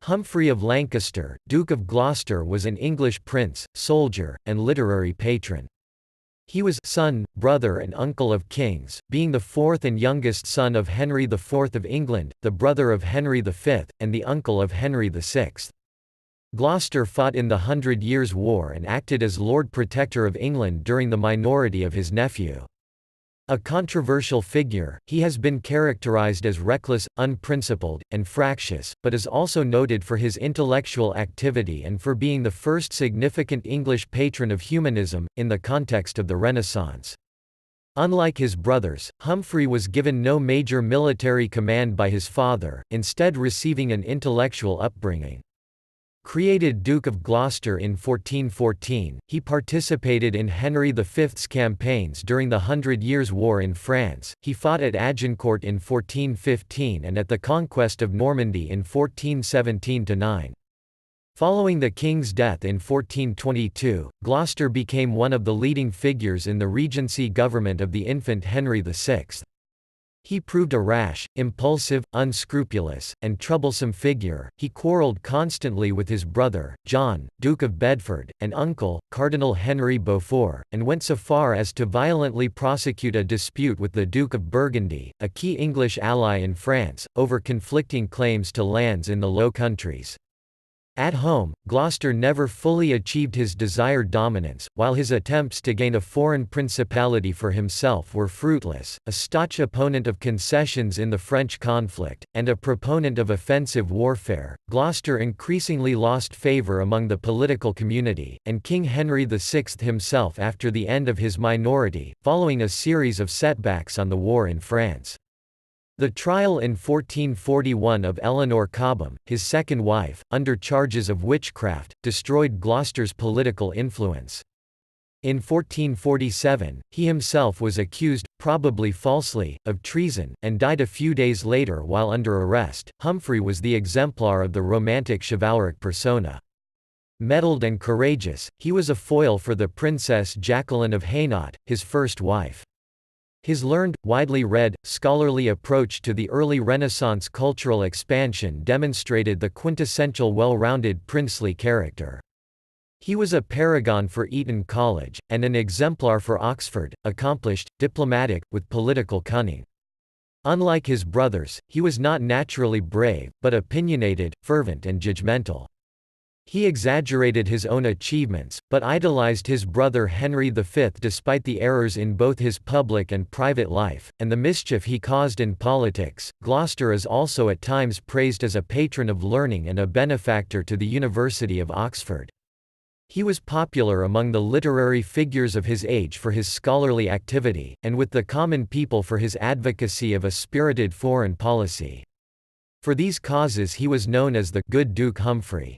Humphrey of Lancaster, Duke of Gloucester was an English prince, soldier, and literary patron. He was son, brother and uncle of kings, being the fourth and youngest son of Henry IV of England, the brother of Henry V, and the uncle of Henry VI. Gloucester fought in the 100 Years' War and acted as Lord Protector of England during the minority of his nephew. A controversial figure, he has been characterized as reckless, unprincipled, and fractious, but is also noted for his intellectual activity and for being the first significant English patron of humanism, in the context of the Renaissance. Unlike his brothers, Humphrey was given no major military command by his father, instead receiving an intellectual upbringing. Created Duke of Gloucester in 1414, he participated in Henry V's campaigns during the 100 Years' War in France. He fought at Agincourt in 1415 and at the conquest of Normandy in 1417–9. Following the king's death in 1422, Gloucester became one of the leading figures in the regency government of the infant Henry VI. He proved a rash, impulsive, unscrupulous, and troublesome figure. He quarreled constantly with his brother, John, Duke of Bedford, and uncle, Cardinal Henry Beaufort, and went so far as to violently prosecute a dispute with the Duke of Burgundy, a key English ally in France, over conflicting claims to lands in the Low Countries. At home, Gloucester never fully achieved his desired dominance, while his attempts to gain a foreign principality for himself were fruitless. A staunch opponent of concessions in the French conflict, and a proponent of offensive warfare, Gloucester increasingly lost favour among the political community, and King Henry VI himself after the end of his minority, following a series of setbacks on the war in France. The trial in 1441 of Eleanor Cobham, his second wife, under charges of witchcraft, destroyed Gloucester's political influence. In 1447, he himself was accused, probably falsely, of treason, and died a few days later while under arrest. Humphrey was the exemplar of the romantic chivalric persona. Mettled and courageous, he was a foil for the Princess Jacqueline of Hainaut, his first wife. His learned, widely read, scholarly approach to the early Renaissance cultural expansion demonstrated the quintessential well-rounded princely character. He was a paragon for Eton College, and an exemplar for Oxford, accomplished, diplomatic, with political cunning. Unlike his brothers, he was not naturally brave, but opinionated, fervent and judgmental. He exaggerated his own achievements, but idolized his brother Henry V despite the errors in both his public and private life, and the mischief he caused in politics. Gloucester is also at times praised as a patron of learning and a benefactor to the University of Oxford. He was popular among the literary figures of his age for his scholarly activity, and with the common people for his advocacy of a spirited foreign policy. For these causes he was known as the Good Duke Humphrey.